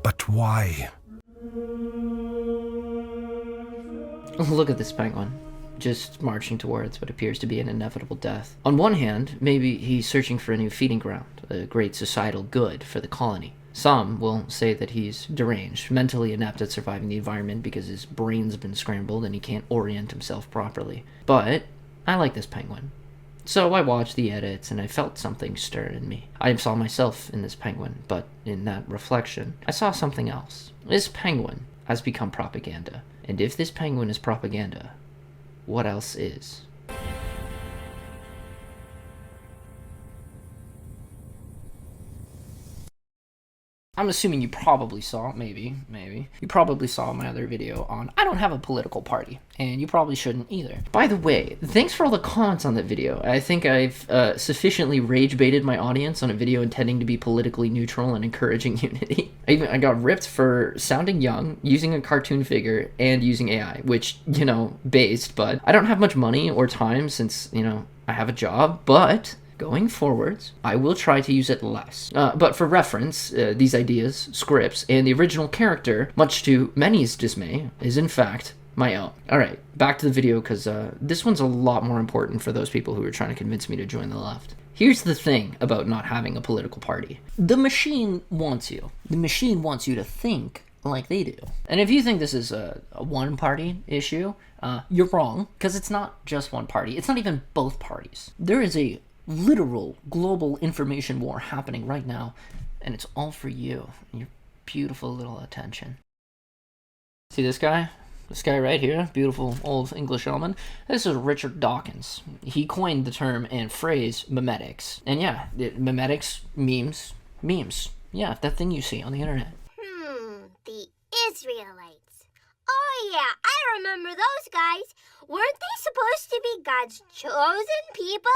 But why? Look at this penguin, just marching towards what appears to be an inevitable death. On one hand, maybe he's searching for a new feeding ground, a great societal good for the colony. Some will say that he's deranged, mentally inept at surviving the environment because his brain's been scrambled and he can't orient himself properly. But I like this penguin. So I watched the edits and I felt something stir in me. I saw myself in this penguin, but in that reflection, I saw something else. This penguin has become propaganda. And if this penguin is propaganda, what else is? I'm assuming you probably saw, maybe, you probably saw my other video on I don't have a political party, and you probably shouldn't either. By the way, thanks for all the comments on that video. I think I've sufficiently rage baited my audience on a video intending to be politically neutral and encouraging unity. I got ripped for sounding young, using a cartoon figure, and using AI, which, based, but I don't have much money or time since, I have a job, but going forwards, I will try to use it less. But for reference, these ideas, scripts, and the original character, much to many's dismay, is in fact my own. Alright, back to the video, because this one's a lot more important for those people who are trying to convince me to join the left. Here's the thing about not having a political party. The machine wants you. The machine wants you to think like they do. And if you think this is a one-party issue, you're wrong, because it's not just one party. It's not even both parties. There is a literal global information war happening right now, and it's all for you and your beautiful little attention. See this guy? This guy right here, beautiful old English gentleman. This is Richard Dawkins. He coined the term and phrase memetics. And yeah, memetics, memes. Yeah, that thing you see on the internet. The Israelites. Oh yeah, I remember those guys. Weren't they supposed to be God's chosen people?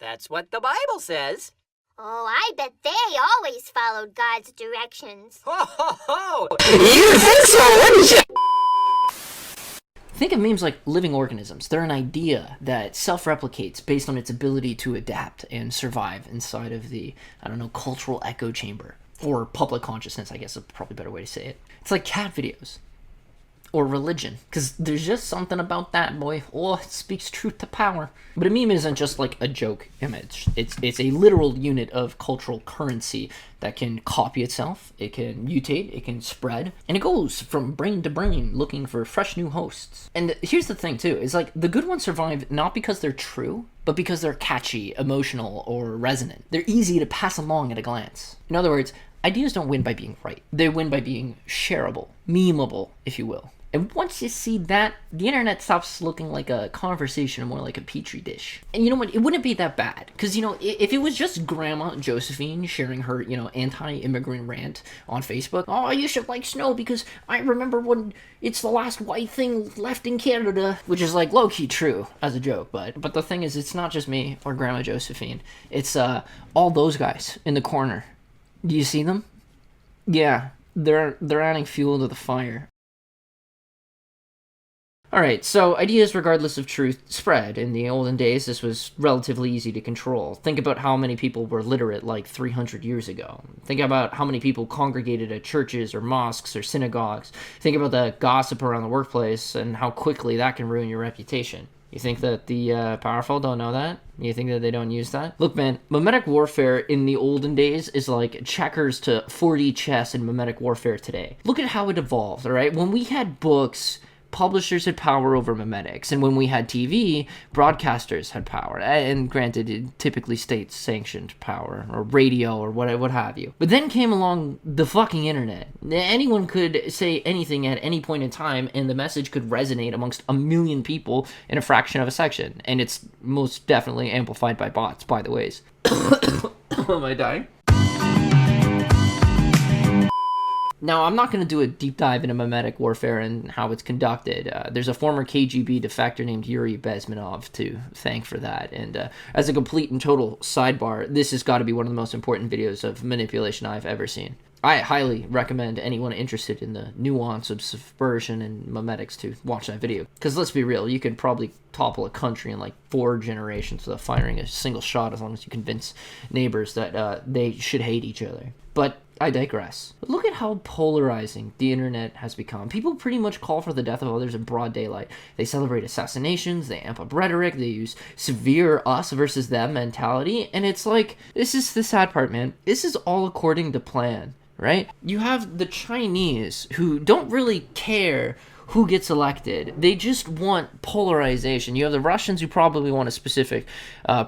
That's what the Bible says. Oh, I bet they always followed God's directions. Ho, ho, ho! You think so, wouldn't you? Think of memes like living organisms. They're an idea that self-replicates based on its ability to adapt and survive inside of the, cultural echo chamber. Or public consciousness, I guess is probably a better way to say it. It's like cat videos. Or religion, because there's just something about that, boy. Oh, it speaks truth to power. But a meme isn't just like a joke image. It's a literal unit of cultural currency that can copy itself, it can mutate, it can spread, and it goes from brain to brain looking for fresh new hosts. And here's the thing too, is like the good ones survive not because they're true, but because they're catchy, emotional, or resonant. They're easy to pass along at a glance. In other words, ideas don't win by being right. They win by being shareable, memeable, if you will. And once you see that, the internet stops looking like a conversation, more like a petri dish. And you know what? It wouldn't be that bad. Because, if it was just Grandma Josephine sharing her, anti-immigrant rant on Facebook. Oh, you should like snow because I remember when it's the last white thing left in Canada. Which is like low-key true as a joke. But the thing is, it's not just me or Grandma Josephine. It's all those guys in the corner. Do you see them? Yeah, they're adding fuel to the fire. Alright, so ideas regardless of truth spread. In the olden days, this was relatively easy to control. Think about how many people were literate like 300 years ago. Think about how many people congregated at churches or mosques or synagogues. Think about the gossip around the workplace and how quickly that can ruin your reputation. You think that the powerful don't know that? You think that they don't use that? Look, man, memetic warfare in the olden days is like checkers to 4D chess in memetic warfare today. Look at how it evolved, alright? When we had books, publishers had power over memetics, and when we had TV, broadcasters had power. And granted, it typically state-sanctioned power, or radio, or what have you. But then came along the fucking internet. Anyone could say anything at any point in time, and the message could resonate amongst a million people in a fraction of a second. And it's most definitely amplified by bots, by the ways. Am I dying? Now, I'm not going to do a deep dive into memetic warfare and how it's conducted. There's a former KGB defector named Yuri Bezmenov to thank for that. And as a complete and total sidebar, this has got to be one of the most important videos of manipulation I've ever seen. I highly recommend anyone interested in the nuance of subversion and memetics to watch that video. Because let's be real, you could probably topple a country in like 4 generations without firing a single shot as long as you convince neighbors that they should hate each other. But I digress. But look at how polarizing the internet has become. People pretty much call for the death of others in broad daylight. They celebrate assassinations, they amp up rhetoric, they use severe us versus them mentality, and it's like, this is the sad part, man. This is all according to plan, right? You have the Chinese who don't really care who gets elected. They just want polarization. You have the Russians who probably want a specific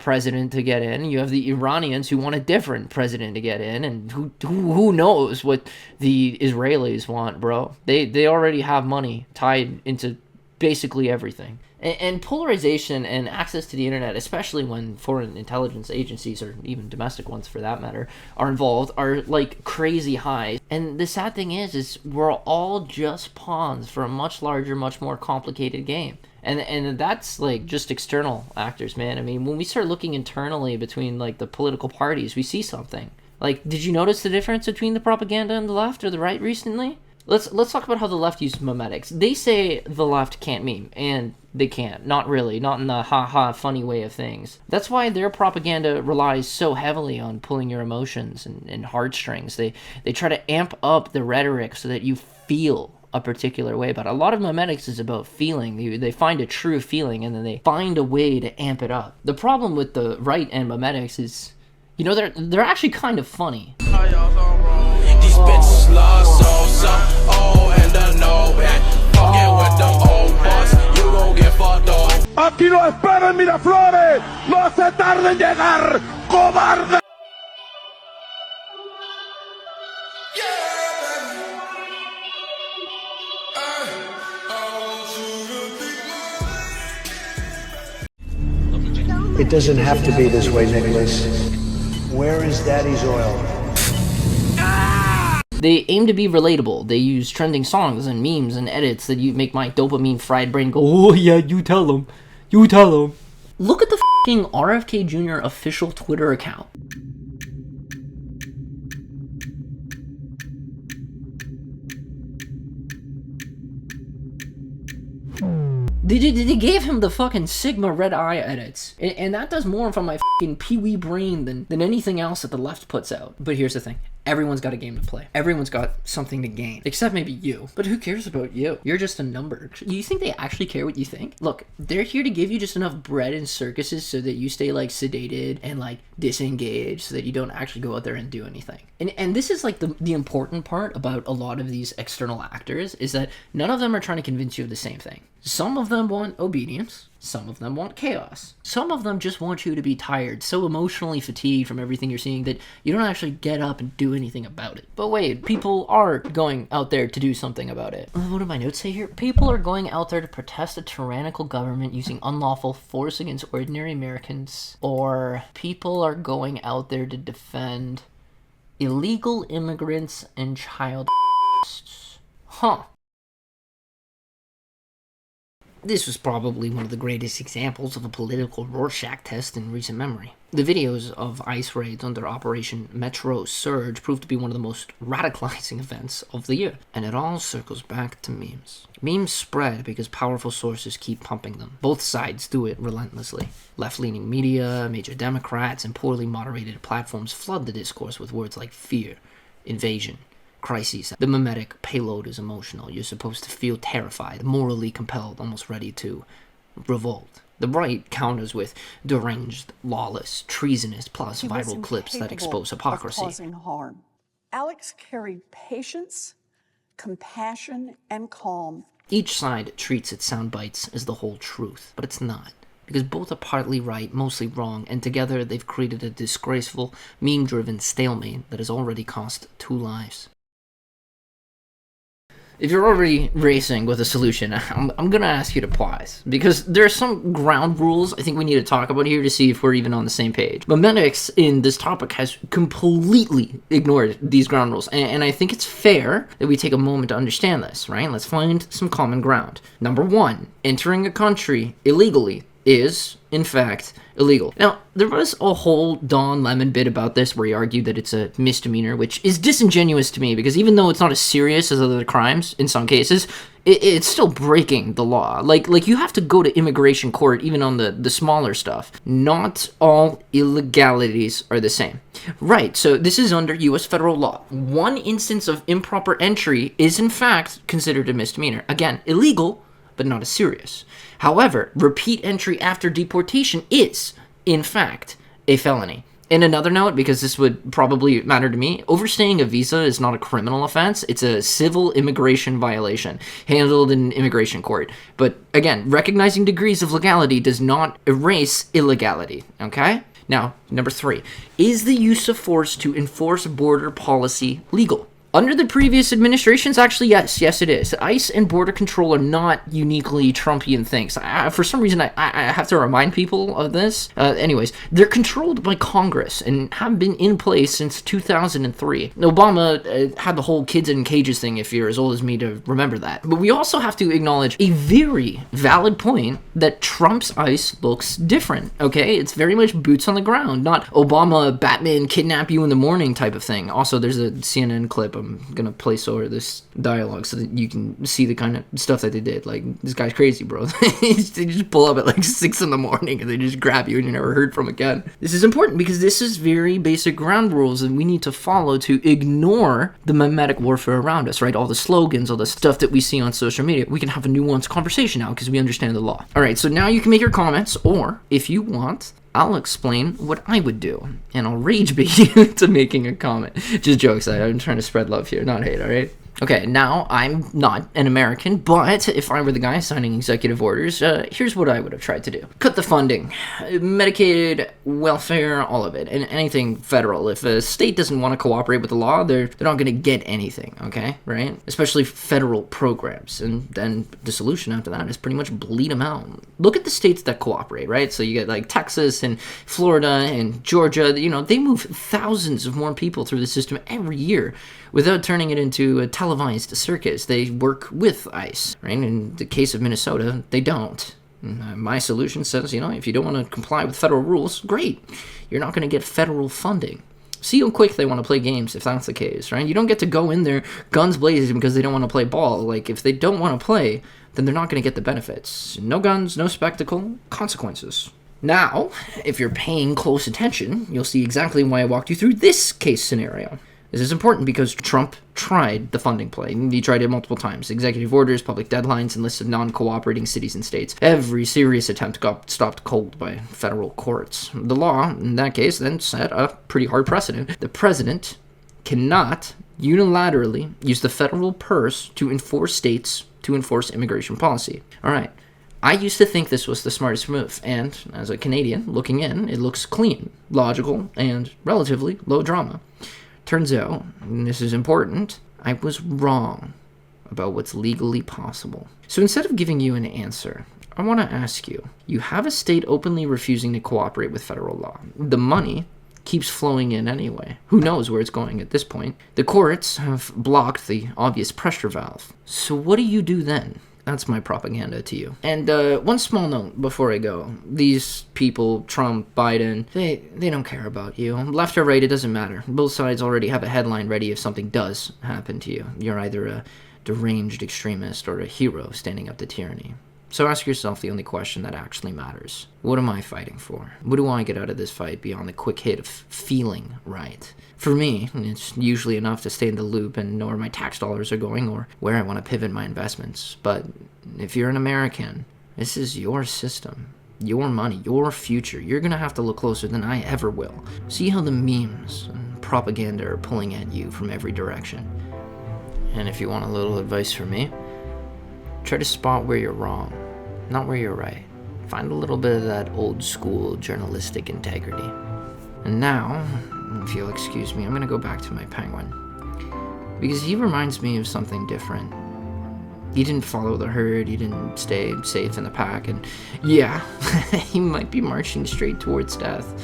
president to get in. You have the Iranians who want a different president to get in, and who knows what the Israelis want, bro. They already have money tied into basically everything. And polarization and access to the internet, especially when foreign intelligence agencies, or even domestic ones for that matter, are involved, are like crazy high. And the sad thing is we're all just pawns for a much larger, much more complicated game. And that's like just external actors, man. I mean, when we start looking internally between like the political parties, we see something. Like, did you notice the difference between the propaganda on the left or the right recently? Let's talk about how the left uses memetics. They say the left can't meme, and they can't. Not really. Not in the ha-ha funny way of things. That's why their propaganda relies so heavily on pulling your emotions and heartstrings. They try to amp up the rhetoric so that you feel a particular way. But a lot of memetics is about feeling. They find a true feeling, and then they find a way to amp it up. The problem with the right and memetics is, you know, they're actually kind of funny. These bitches love so old and I know it. Fucking with them old boys, you gon' get fucked up. Aquí lo esperan Miraflores, no se tarde en llegar, cobarde. It doesn't have to be this way, Nicholas. Where is Daddy's oil? They aim to be relatable. They use trending songs and memes and edits that you make my dopamine fried brain go, oh yeah, you tell them. You tell them. Look at the f***ing RFK Jr. official Twitter account. They gave him the fucking Sigma red eye edits. And that does more for my fucking pee-wee brain than anything else that the left puts out. But here's the thing. Everyone's got a game to play. Everyone's got something to gain. Except maybe you. But who cares about you? You're just a number. You think they actually care what you think? Look, they're here to give you just enough bread and circuses so that you stay like sedated and like disengaged so that you don't actually go out there and do anything. And this is like the important part about a lot of these external actors is that none of them are trying to convince you of the same thing. Some of them want obedience. Some of them want chaos. Some of them just want you to be tired, so emotionally fatigued from everything you're seeing that you don't actually get up and do anything about it. But wait, people are going out there to do something about it. What do my notes say here? People are going out there to protest a tyrannical government using unlawful force against ordinary Americans. Or people are going out there to defend illegal immigrants and child Huh. This was probably one of the greatest examples of a political Rorschach test in recent memory. The videos of ICE raids under Operation Metro Surge proved to be one of the most radicalizing events of the year. And it all circles back to memes. Memes spread because powerful sources keep pumping them. Both sides do it relentlessly. Left-leaning media, major Democrats, and poorly moderated platforms flood the discourse with words like fear, invasion, crises. The memetic payload is emotional. You're supposed to feel terrified, morally compelled, almost ready to revolt. The right counters with deranged, lawless, treasonous, plus viral clips that expose hypocrisy. Causing harm. Alex carried patience, compassion, and calm. Each side treats its sound bites as the whole truth, but it's not. Because both are partly right, mostly wrong, and together they've created a disgraceful, meme-driven stalemate that has already cost 2 lives. If you're already racing with a solution, I'm going to ask you to pause, because there are some ground rules I think we need to talk about here to see if we're even on the same page. Memetics in this topic has completely ignored these ground rules, and I think it's fair that we take a moment to understand this, right? Let's find some common ground. Number 1, entering a country illegally is, in fact, illegal. Now, there was a whole Don Lemon bit about this where he argued that it's a misdemeanor, which is disingenuous to me because even though it's not as serious as other crimes in some cases, it's still breaking the law. Like you have to go to immigration court even on the smaller stuff. Not all illegalities are the same. Right, so this is under U.S. federal law. One instance of improper entry is in fact considered a misdemeanor. Again, illegal, but not as serious. However, repeat entry after deportation is, in fact, a felony. In another note, because this would probably matter to me, overstaying a visa is not a criminal offense. It's a civil immigration violation handled in immigration court. But again, recognizing degrees of legality does not erase illegality, okay? Now, number 3, is the use of force to enforce border policy legal? Under the previous administrations, actually, yes, it is. ICE and border control are not uniquely Trumpian things. For some reason, I have to remind people of this. Anyways, they're controlled by Congress and have been in place since 2003. Obama had the whole kids in cages thing, if you're as old as me to remember that. But we also have to acknowledge a very valid point that Trump's ICE looks different, okay? It's very much boots on the ground, not Obama, Batman, kidnap you in the morning type of thing. Also, there's a CNN clip I'm gonna place over this dialogue so that you can see the kind of stuff that they did. Like, this guy's crazy, bro. They just pull up at like 6 in the morning and they just grab you and you're never heard from again. This is important because this is very basic ground rules and we need to follow to ignore the mimetic warfare around us, right? All the slogans, all the stuff that we see on social media. We can have a nuanced conversation now because we understand the law. All right, so now you can make your comments, or if you want, I'll explain what I would do, and I'll rage bait you into making a comment. Just jokes, I'm trying to spread love here, not hate, alright? Okay, now, I'm not an American, but if I were the guy signing executive orders, here's what I would have tried to do. Cut the funding. Medicaid, welfare, all of it, and anything federal. If a state doesn't want to cooperate with the law, they're not going to get anything, okay? Right? Especially federal programs. And then the solution after that is pretty much bleed them out. Look at the states that cooperate, right? So you get like Texas and Florida and Georgia, you know, they move thousands of more people through the system every year without turning it into a televised circus. They work with ICE, right? In the case of Minnesota, they don't. My solution says, you know, if you don't want to comply with federal rules, great. You're not going to get federal funding. See how quick they want to play games if that's the case, right? You don't get to go in there guns blazing because they don't want to play ball. Like, if they don't want to play, then they're not going to get the benefits. No guns, no spectacle, consequences. Now, if you're paying close attention, you'll see exactly why I walked you through this case scenario. This is important because Trump tried the funding play. He tried it multiple times. Executive orders, public deadlines, and lists of non-cooperating cities and states. Every serious attempt got stopped cold by federal courts. The law, in that case, then set a pretty hard precedent. The president cannot unilaterally use the federal purse to enforce states to enforce immigration policy. All right. I used to think this was the smartest move, and as a Canadian looking in, it looks clean, logical, and relatively low drama. Turns out, and this is important, I was wrong about what's legally possible. So instead of giving you an answer, I want to ask you, you have a state openly refusing to cooperate with federal law. The money keeps flowing in anyway. Who knows where it's going at this point? The courts have blocked the obvious pressure valve. So what do you do then? That's my propaganda to you. And one small note before I go. These people, Trump, Biden, they don't care about you. Left or right, it doesn't matter. Both sides already have a headline ready if something does happen to you. You're either a deranged extremist or a hero standing up to tyranny. So ask yourself the only question that actually matters. What am I fighting for? What do I get out of this fight beyond the quick hit of feeling right? For me, it's usually enough to stay in the loop and know where my tax dollars are going or where I want to pivot my investments. But if you're an American, this is your system, your money, your future. You're going to have to look closer than I ever will. See how the memes and propaganda are pulling at you from every direction. And if you want a little advice from me, try to spot where you're wrong, not where you're right. Find a little bit of that old school journalistic integrity. And now, if you'll excuse me, I'm gonna go back to my penguin. Because he reminds me of something different. He didn't follow the herd, he didn't stay safe in the pack, and yeah, he might be marching straight towards death,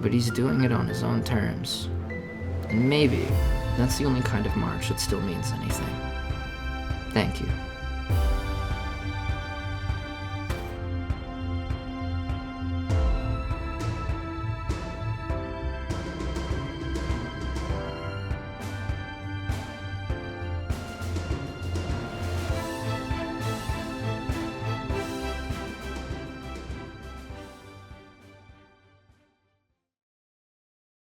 but he's doing it on his own terms. And maybe that's the only kind of march that still means anything. Thank you.